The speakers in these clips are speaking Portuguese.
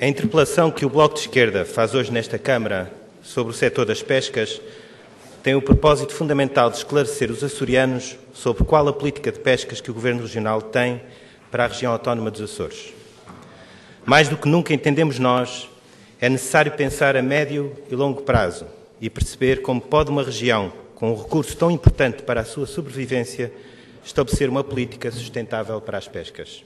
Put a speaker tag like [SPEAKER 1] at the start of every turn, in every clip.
[SPEAKER 1] A interpelação que o Bloco de Esquerda faz hoje nesta Câmara sobre o setor das pescas tem o propósito fundamental de esclarecer os açorianos sobre qual a política de pescas que o Governo Regional tem para a região autónoma dos Açores. Mais do que nunca entendemos nós, é necessário pensar a médio e longo prazo e perceber como pode uma região com um recurso tão importante para a sua sobrevivência estabelecer uma política sustentável para as pescas.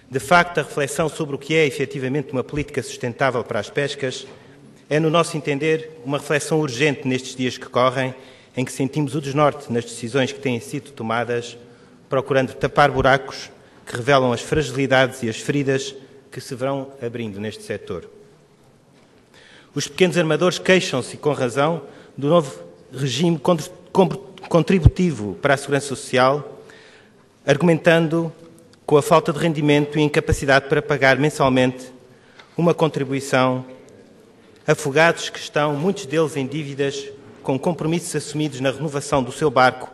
[SPEAKER 1] De facto, a reflexão sobre o que é efetivamente uma política sustentável para as pescas é, no nosso entender, uma reflexão urgente nestes dias que correm, em que sentimos o desnorte nas decisões que têm sido tomadas, procurando tapar buracos que revelam as fragilidades e as feridas que se vão abrindo neste setor. Os pequenos armadores queixam-se, com razão, do novo regime contributivo para a segurança social, argumentando com a falta de rendimento e incapacidade para pagar mensalmente uma contribuição, afogados que estão, muitos deles em dívidas, com compromissos assumidos na renovação do seu barco,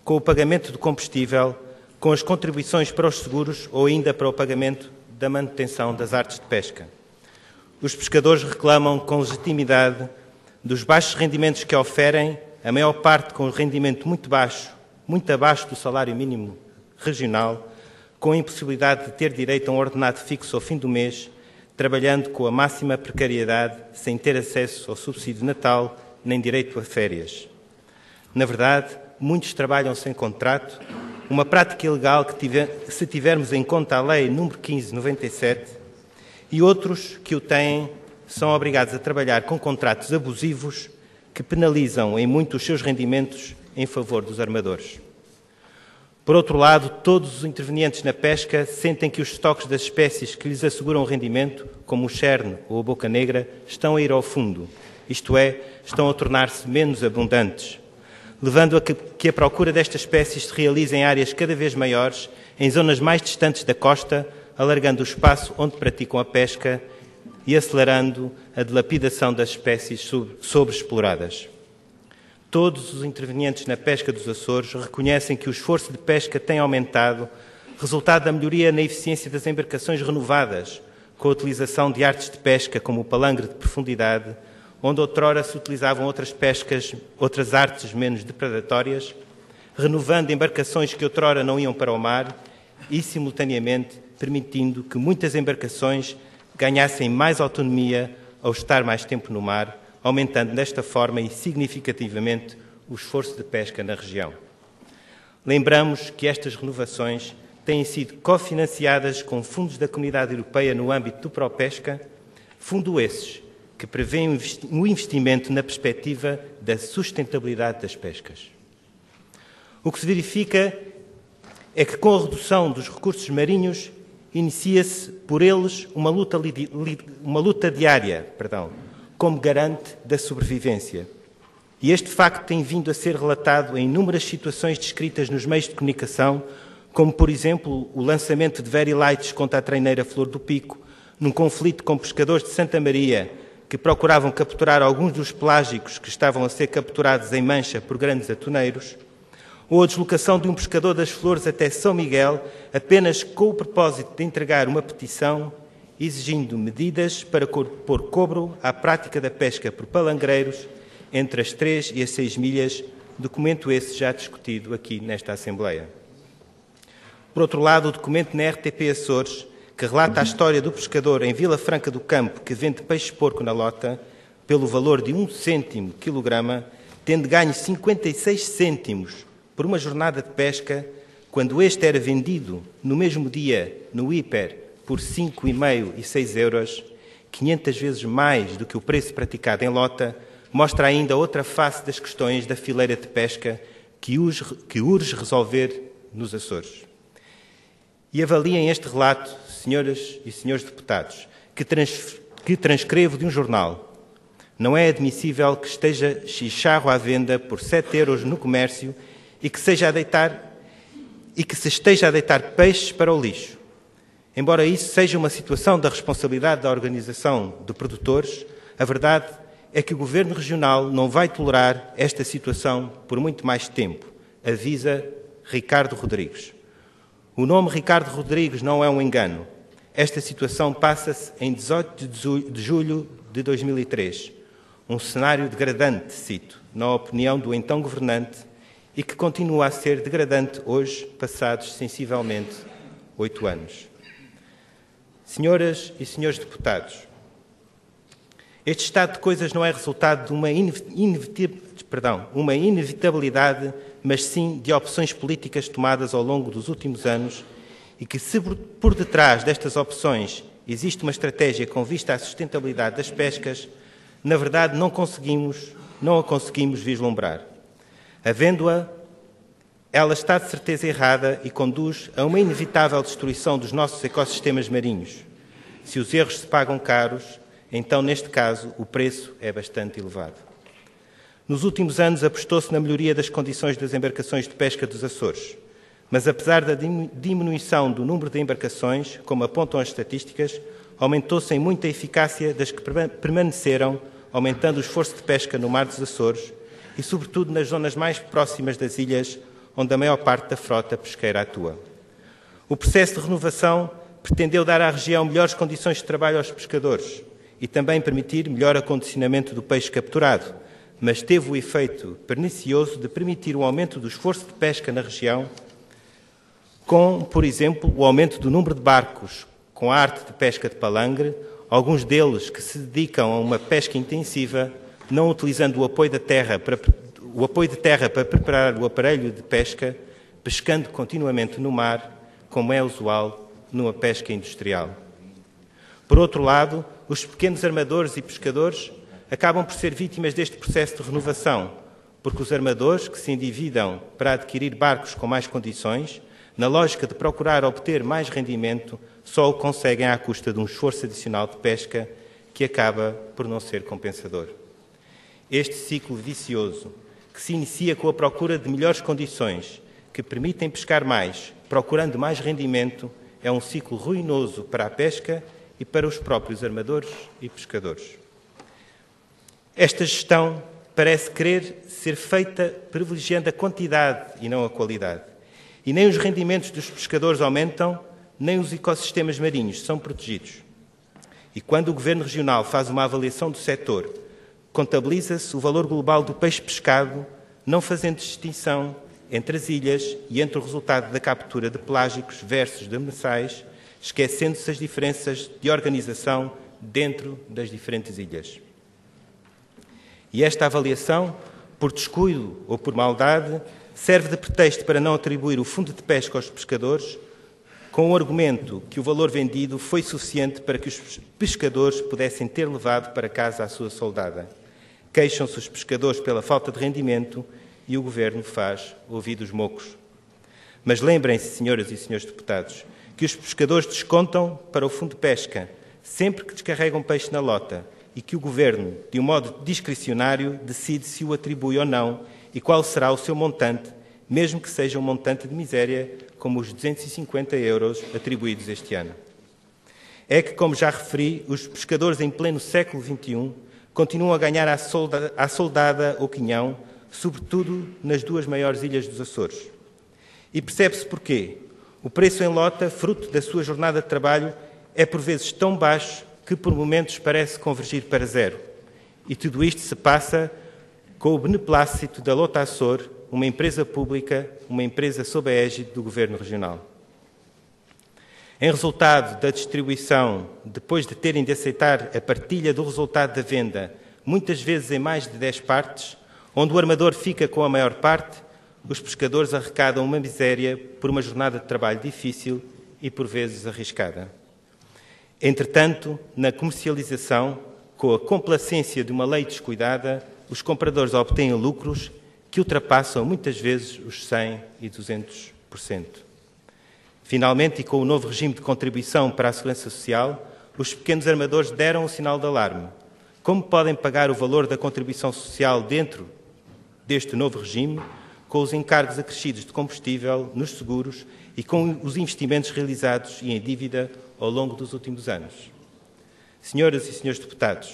[SPEAKER 1] com o pagamento do combustível, com as contribuições para os seguros ou ainda para o pagamento da manutenção das artes de pesca. Os pescadores reclamam com legitimidade dos baixos rendimentos que oferem, a maior parte com um rendimento muito baixo, muito abaixo do salário mínimo regional, com a impossibilidade de ter direito a um ordenado fixo ao fim do mês, trabalhando com a máxima precariedade, sem ter acesso ao subsídio de Natal, nem direito a férias. Na verdade, muitos trabalham sem contrato, uma prática ilegal que, se tivermos em conta a Lei nº 1597, e outros que o têm são obrigados a trabalhar com contratos abusivos que penalizam em muito os seus rendimentos em favor dos armadores. Por outro lado, todos os intervenientes na pesca sentem que os estoques das espécies que lhes asseguram rendimento, como o cherne ou a boca negra, estão a ir ao fundo, isto é, estão a tornar-se menos abundantes, levando a que a procura destas espécies se realize em áreas cada vez maiores, em zonas mais distantes da costa, alargando o espaço onde praticam a pesca e acelerando a dilapidação das espécies sobreexploradas. Todos os intervenientes na pesca dos Açores reconhecem que o esforço de pesca tem aumentado, resultado da melhoria na eficiência das embarcações renovadas, com a utilização de artes de pesca como o palangre de profundidade, onde outrora se utilizavam outras artes menos depredatórias, renovando embarcações que outrora não iam para o mar e, simultaneamente, permitindo que muitas embarcações ganhassem mais autonomia ao estar mais tempo no mar, aumentando desta forma e significativamente o esforço de pesca na região. Lembramos que estas renovações têm sido cofinanciadas com fundos da Comunidade Europeia no âmbito do ProPesca, fundo esses que prevêem um investimento na perspectiva da sustentabilidade das pescas. O que se verifica é que, com a redução dos recursos marinhos, inicia-se por eles uma luta diária, como garante da sobrevivência. E este facto tem vindo a ser relatado em inúmeras situações descritas nos meios de comunicação, como, por exemplo, o lançamento de Very Lights contra a treineira Flor do Pico, num conflito com pescadores de Santa Maria, que procuravam capturar alguns dos pelágicos que estavam a ser capturados em Mancha por grandes atuneiros, ou a deslocação de um pescador das Flores até São Miguel, apenas com o propósito de entregar uma petição exigindo medidas para pôr cobro à prática da pesca por palangreiros entre as 3 e as 6 milhas, documento esse já discutido aqui nesta Assembleia. Por outro lado, o documento na RTP Açores, que relata a história do pescador em Vila Franca do Campo que vende peixe-porco na lota pelo valor de 1 cêntimo quilograma, tendo ganho 56 cêntimos por uma jornada de pesca, quando este era vendido no mesmo dia no hiper por 5,5 e 6 euros, 500 vezes mais do que o preço praticado em lota, mostra ainda outra face das questões da fileira de pesca que urge resolver nos Açores. E avaliem este relato, senhoras e senhores deputados, que transcrevo de um jornal. Não é admissível que esteja chicharro à venda por 7 euros no comércio e que se esteja a deitar peixes para o lixo. Embora isso seja uma situação da responsabilidade da organização de produtores, a verdade é que o Governo Regional não vai tolerar esta situação por muito mais tempo, avisa Ricardo Rodrigues. O nome Ricardo Rodrigues não é um engano. Esta situação passa-se em 18 de julho de 2003. Um cenário degradante, cito, na opinião do então governante, e que continua a ser degradante hoje, passados sensivelmente 8 anos. Senhoras e senhores deputados, este estado de coisas não é resultado de uma inevitabilidade, mas sim de opções políticas tomadas ao longo dos últimos anos e que, se por detrás destas opções existe uma estratégia com vista à sustentabilidade das pescas, na verdade não a conseguimos vislumbrar. Havendo-a, ela está de certeza errada e conduz a uma inevitável destruição dos nossos ecossistemas marinhos. Se os erros se pagam caros, então, neste caso, o preço é bastante elevado. Nos últimos anos apostou-se na melhoria das condições das embarcações de pesca dos Açores, mas apesar da diminuição do número de embarcações, como apontam as estatísticas, aumentou-se em muita a eficácia das que permaneceram, aumentando o esforço de pesca no mar dos Açores e, sobretudo, nas zonas mais próximas das ilhas, onde a maior parte da frota pesqueira atua. O processo de renovação pretendeu dar à região melhores condições de trabalho aos pescadores e também permitir melhor acondicionamento do peixe capturado, mas teve o efeito pernicioso de permitir o aumento do esforço de pesca na região, com, por exemplo, o aumento do número de barcos com a arte de pesca de palangre, alguns deles que se dedicam a uma pesca intensiva, não utilizando o apoio de terra para preparar o aparelho de pesca, pescando continuamente no mar, como é usual numa pesca industrial. Por outro lado, os pequenos armadores e pescadores acabam por ser vítimas deste processo de renovação, porque os armadores que se endividam para adquirir barcos com mais condições, na lógica de procurar obter mais rendimento, só o conseguem à custa de um esforço adicional de pesca que acaba por não ser compensador. Este ciclo vicioso, que se inicia com a procura de melhores condições, que permitem pescar mais, procurando mais rendimento, é um ciclo ruinoso para a pesca e para os próprios armadores e pescadores. Esta gestão parece querer ser feita privilegiando a quantidade e não a qualidade. E nem os rendimentos dos pescadores aumentam, nem os ecossistemas marinhos são protegidos. E quando o Governo Regional faz uma avaliação do setor, contabiliza-se o valor global do peixe pescado, não fazendo distinção entre as ilhas e entre o resultado da captura de pelágicos versus demersais, esquecendo-se as diferenças de organização dentro das diferentes ilhas. E esta avaliação, por descuido ou por maldade, serve de pretexto para não atribuir o fundo de pesca aos pescadores, com o argumento que o valor vendido foi suficiente para que os pescadores pudessem ter levado para casa a sua soldada. Queixam-se os pescadores pela falta de rendimento e o Governo faz ouvidos mocos. Mas lembrem-se, senhoras e senhores deputados, que os pescadores descontam para o fundo de pesca sempre que descarregam peixe na lota e que o Governo, de um modo discricionário, decide se o atribui ou não e qual será o seu montante, mesmo que seja um montante de miséria, como os 250 euros atribuídos este ano. É que, como já referi, os pescadores em pleno século XXI continuam a ganhar à soldada ou quinhão, sobretudo nas duas maiores ilhas dos Açores. E percebe-se porquê. O preço em lota, fruto da sua jornada de trabalho, é por vezes tão baixo que por momentos parece convergir para zero. E tudo isto se passa com o beneplácito da Lota Açor, uma empresa pública, uma empresa sob a égide do Governo Regional. Em resultado da distribuição, depois de terem de aceitar a partilha do resultado da venda, muitas vezes em mais de 10 partes, onde o armador fica com a maior parte, os pescadores arrecadam uma miséria por uma jornada de trabalho difícil e, por vezes, arriscada. Entretanto, na comercialização, com a complacência de uma lei descuidada, os compradores obtêm lucros que ultrapassam muitas vezes os 100% e 200%. Finalmente, e com o novo regime de contribuição para a Segurança Social, os pequenos armadores deram o sinal de alarme. Como podem pagar o valor da contribuição social dentro deste novo regime, com os encargos acrescidos de combustível nos seguros e com os investimentos realizados e em dívida ao longo dos últimos anos? Senhoras e senhores deputados,